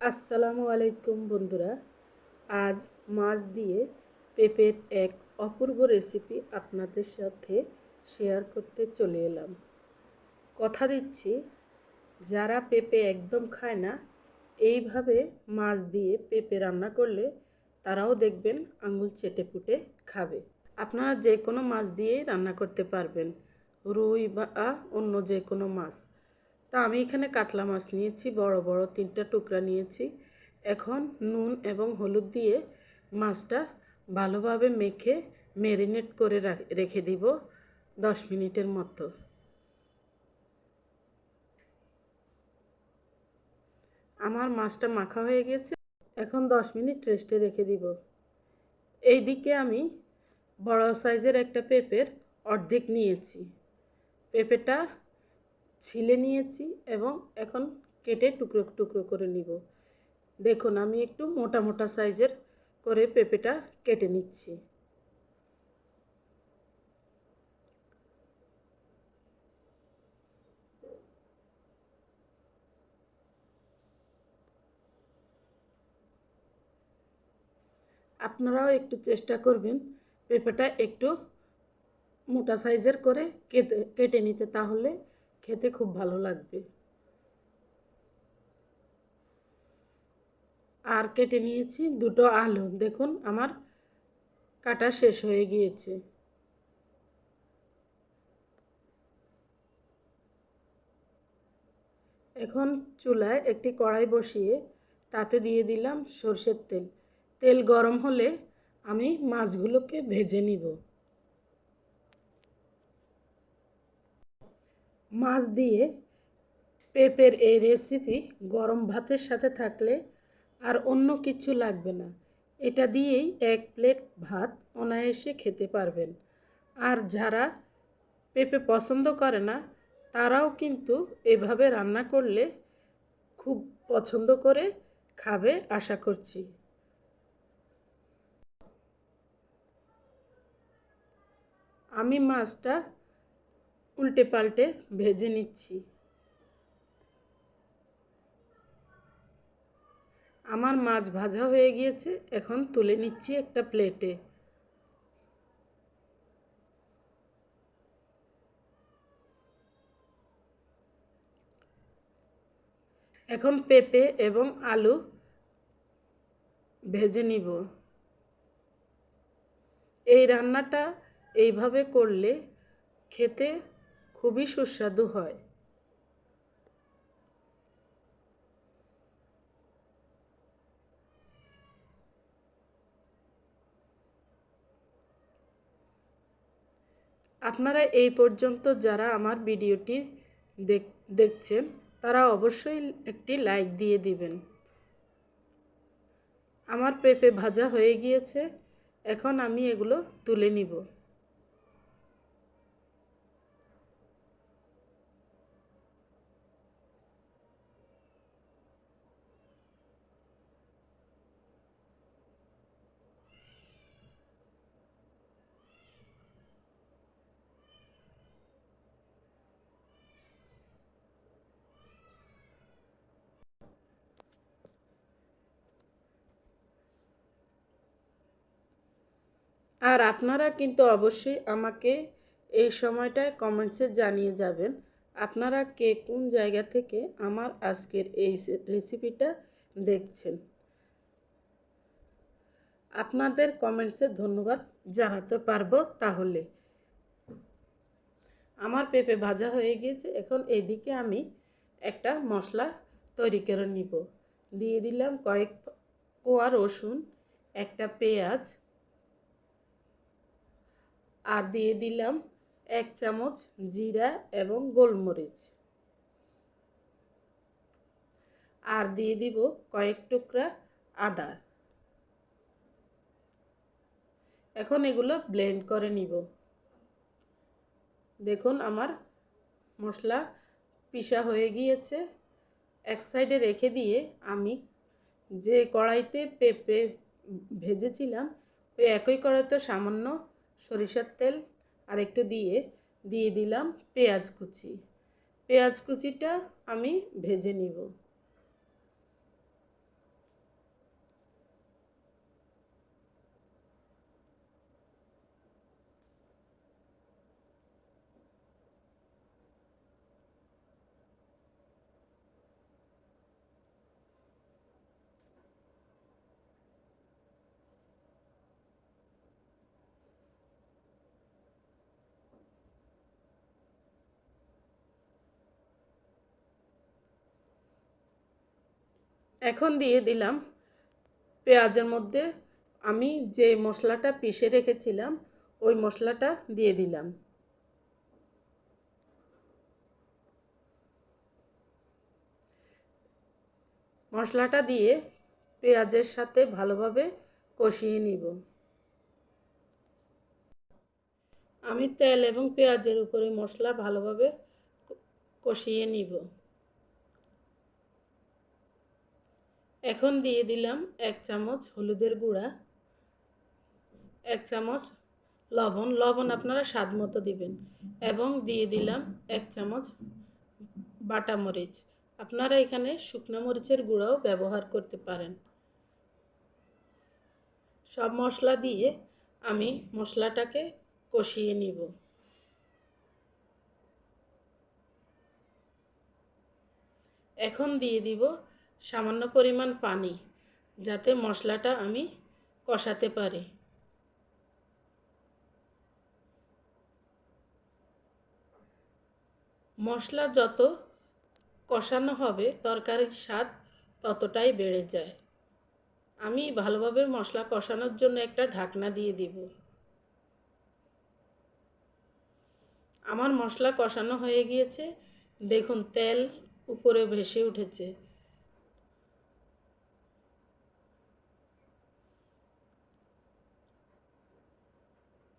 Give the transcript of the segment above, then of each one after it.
আসসালামু আলাইকুম বন্ধুরা। আজ মাছ দিয়ে পেঁপের এক অপূর্ব রেসিপি আপনাদের সাথে শেয়ার করতে চলে এলাম। কথা দিচ্ছি, যারা পেঁপে একদম খায় না, এইভাবে মাছ দিয়ে পেঁপে রান্না করলে তারাও দেখবেন আঙুল চেটে পুটে খাবে। আপনারা যে কোনো মাছ দিয়েই রান্না করতে পারবেন, রুই বা অন্য যে কোনো মাছ। তা আমি এখানে কাতলা মাছ নিয়েছি, বড় বড় 3টা টুকরা নিয়েছি। এখন নুন এবং হলুদ দিয়ে মাছটা ভালোভাবে মেখে ম্যারিনেট করে রেখে দিব 10 মিনিটের মতো। আমার মাছটা মাখা হয়ে গেছে, এখন 10 মিনিট রেস্টে রেখে দিব। এইদিকে আমি বড় সাইজের একটা পেঁপের অর্ধেক নিয়েছি। পেঁপেটা ছিলে নিয়েছি এবং এখন কেটে টুকরো টুকরো করে নিব। দেখুন, আমি একটু মোটা মোটা সাইজের করে পেঁপেটা কেটে নিচ্ছি। আপনারাও একটু চেষ্টা করবেন পেঁপেটা একটু মোটা সাইজের করে কেটে নিতে, তাহলে খেতে খুব ভালো লাগবে। আর কেটে নিয়েছি 2টো আলু। দেখুন, আমার কাটা শেষ হয়ে গিয়েছে। এখন চুলায় একটি কড়াই বসিয়ে তাতে দিয়ে দিলাম সরষের তেল। তেল গরম হলে আমি মাছগুলোকে ভেজে নিব। মাছ দিয়ে পেঁপের এই রেসিপি গরম ভাতের সাথে থাকলে আর অন্য কিছু লাগবে না। এটা দিয়েই 1 প্লেট ভাত অনায়াসে খেতে পারবেন। আর যারা পেঁপে পছন্দ করে না, তারাও কিন্তু এভাবে রান্না করলে খুব পছন্দ করে খাবে আশা করছি। আমি মাছটা উল্টে পাল্টে ভেজে নিচ্ছি। আমার মাছ ভাজা হয়ে গিয়েছে, এখন তুলে নিচ্ছি একটা প্লেটে। এখন পেঁপে এবং আলু ভেজে নিব। এই রান্নাটা এইভাবে করলে খেতে খুবই সুস্বাদু হয়। আপনারা এই পর্যন্ত যারা আমার ভিডিওটি দেখছেন, তারা অবশ্যই একটি লাইক দিয়ে দিবেন। আমার পেঁপে ভাজা হয়ে গিয়েছে, এখন আমি এগুলো তুলে নিব। আর আপনারা কিন্তু অবশ্যই আমাকে এই সময়টায় কমেন্টসে জানিয়ে যাবেন আপনারা কে কোন জায়গা থেকে আমার আজকের এই রেসিপিটা দেখছেন। আপনাদের কমেন্টসে ধন্যবাদ জানাতে পারবো। তাহলে আমার পেঁপে ভাজা হয়ে গিয়েছে, এখন এইদিকে আমি একটা মশলা তৈরি করে নিব। দিয়ে দিলাম কয়েক কোয়া রসুন, একটা পেঁয়াজ, আর দিয়ে দিলাম 1 চামচ জিরা এবং গোলমরিচ, আর দিয়ে দিব কয়েক টুকরা আদা। এখন এগুলো ব্লেন্ড করে নিব। দেখুন, আমার মশলা পিষা হয়ে গিয়েছে। এক সাইডে রেখে দিয়ে আমি যে কড়াইতে পেঁপে ভেজেছিলাম, ওই একই কড়াইতে সামান্য সরিষার তেল আর একটু দিয়ে দিলাম পেঁয়াজ কুচি। পেঁয়াজ কুচিটা আমি ভেজে নিব। এখন দিয়ে দিলাম পেঁয়াজের মধ্যে আমি যে মশলাটা পিষে রেখেছিলাম ওই মশলাটা দিয়ে দিলাম। মশলাটা দিয়ে পেঁয়াজের সাথে ভালোভাবে কষিয়ে নিব। আমি তেল এবং পেঁয়াজের উপরে মশলা ভালোভাবে কষিয়ে নিব। এখন দিয়ে দিলাম 1 চামচ হলুদের গুঁড়া, 1 চামচ লবণ আপনারা স্বাদ মতো দিবেন, এবং দিয়ে দিলাম 1 চামচ বাটা মরিচ। আপনারা এখানে শুকনো মরিচের গুঁড়াও ব্যবহার করতে পারেন। সব মশলা দিয়ে আমি মশলাটাকে কষিয়ে নিব। এখন দিয়ে দিব সামান্য পরিমাণ পানি, যাতে মশলাটা আমি কষাতে পারি। মশলা যত কষানো হবে তরকারির স্বাদ ততটাই বেড়ে যায়। আমি ভালোভাবে মশলা কষানোর জন্য একটা ঢাকনা দিয়ে দিব। আমার মশলা কষানো হয়ে গিয়েছে, দেখুন তেল উপরে ভেসে উঠেছে।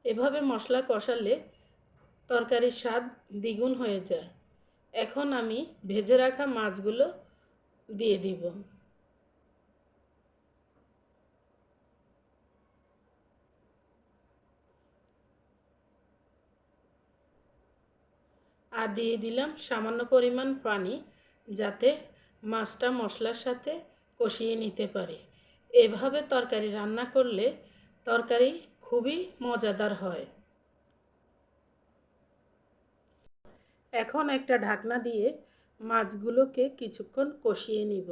এভাবে মশলা কষালে তরকারির স্বাদ দ্বিগুণ হয়ে যায়। এখন আমি ভেজে রাখা মাছগুলো দিয়ে দিব। আর দিয়ে দিলাম সামান্য পরিমাণ পানি, যাতে মাছটা মশলার সাথে কষিয়ে নিতে পারে। এভাবে তরকারি রান্না করলে তরকারি খুবই মজাদার হয়। এখন একটা ঢাকনা দিয়ে মাছগুলোকে কিছুক্ষণ কষিয়ে নিব।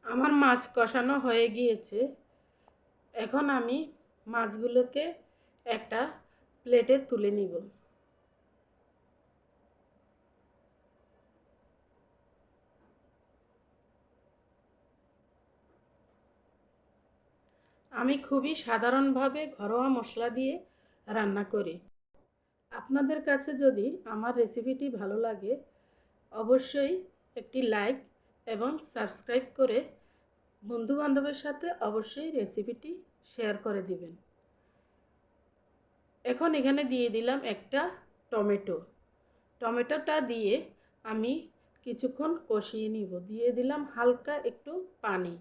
আমার মাছ কষানো হয়ে গিয়েছে। এখন আমি মাছগুলোকে একটা প্লেটে তুলে নিব। আমি খুবই সাধারণভাবে ঘরোয়া মশলা দিয়ে রান্না করি। আপনাদের কাছে যদি আমার রেসিপিটি ভালো লাগে, অবশ্যই একটি লাইক এবং সাবস্ক্রাইব করে বন্ধুবান্ধবের সাথে অবশ্যই রেসিপিটি শেয়ার করে দিবেন। এখন এখানে দিয়ে দিলাম একটা টমেটো। টমেটোটা দিয়ে আমি কিছুক্ষণ কষিয়ে নিব। দিয়ে দিলাম হালকা একটু পানি,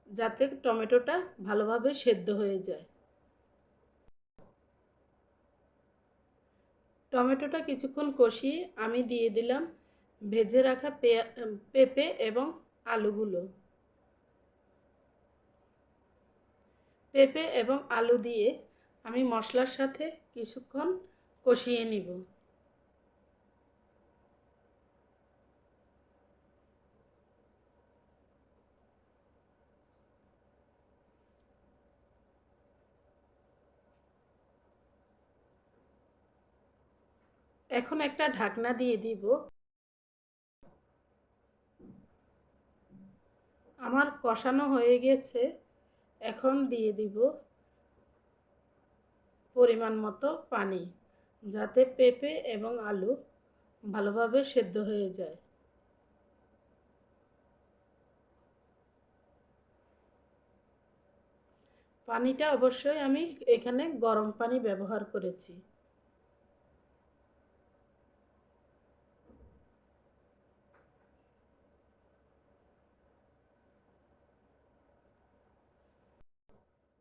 যাতে টমেটোটা ভালোভাবে সেদ্ধ হয়ে যায়। টমেটোটা কিছুক্ষণ কষিয়ে আমি দিয়ে দিলাম ভেজে রাখা পেঁপে এবং আলুগুলো। পেঁপে এবং আলু দিয়ে আমি মশলার সাথে কিছুক্ষণ কষিয়ে নিব। এখন একটা ঢাকনা দিয়ে দিব। আমার কষানো হয়ে গেছে। এখন দিয়ে দিব পরিমাণ মতো পানি, যাতে পেঁপে এবং আলু ভালোভাবে সেদ্ধ হয়ে যায়। পানিটা অবশ্যই আমি এখানে গরম পানি ব্যবহার করেছি।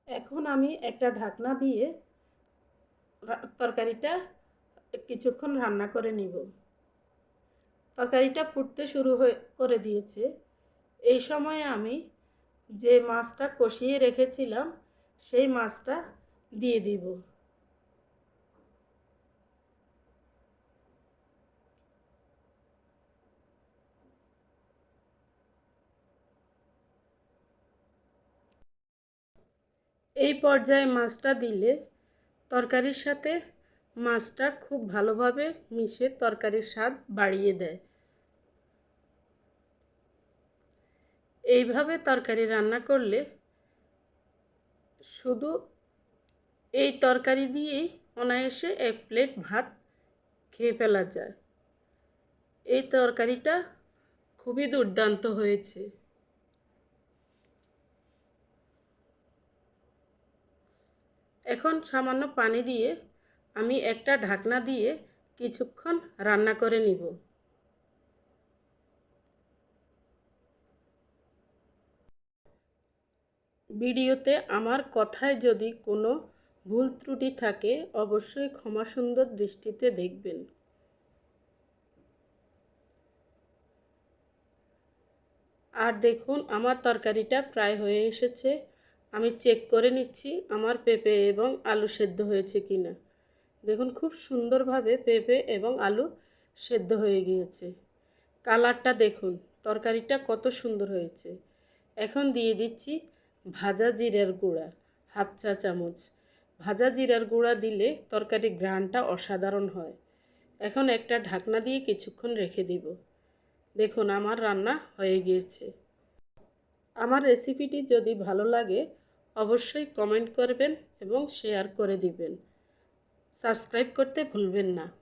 এখন আমি একটা ঢাকনা দিয়ে তরকারিটা কিছুক্ষণ রান্না করে নিব। তরকারিটা ফুটতে শুরু করে দিয়েছে। এই সময়ে আমি যে মাছটা কষিয়ে রেখেছিলাম সেই মাছটা দিয়ে দিব। এই পর্যায়ে মাছটা দিলে তরকারির সাথে মাছটা খুব ভালোভাবে মিশে তরকারির স্বাদ বাড়িয়ে দেয়। এইভাবে তরকারি রান্না করলে শুধু এই তরকারি দিয়েই অনায়াসে 1 প্লেট ভাত খেয়ে ফেলা যায়। এই তরকারিটা খুবই দুর্দান্ত হয়েছে। এখন সামান্য পানি দিয়ে আমি একটা ঢাকনা দিয়ে কিছুক্ষণ রান্না করে নিব। ভিডিওতে আমার কথায় যদি কোনো ভুল ত্রুটি থাকে অবশ্যই ক্ষমা সুন্দর দৃষ্টিতে দেখবেন। আর দেখুন আমার তরকারিটা প্রায় হয়ে এসেছে। আমি চেক করে নিচ্ছি আমার পেঁপে এবং আলু সেদ্ধ হয়েছে কিনা। দেখুন খুব সুন্দরভাবে পেঁপে এবং আলু সেদ্ধ হয়ে গিয়েছে। কালারটা দেখুন, তরকারিটা কত সুন্দর হয়েছে। এখন দিয়ে দিচ্ছি ভাজা জিরার গুঁড়া, 1/2 চা চামচ। ভাজা জিরার গুঁড়া দিলে তরকারির ঘ্রাণটা অসাধারণ হয়। এখন একটা ঢাকনা দিয়ে কিছুক্ষণ রেখে দিব। দেখুন আমার রান্না হয়ে গিয়েছে। আমার রেসিপিটি যদি ভালো লাগে অবশ্যই কমেন্ট করবেন এবং শেয়ার করে দিবেন। সাবস্ক্রাইব করতে ভুলবেন না।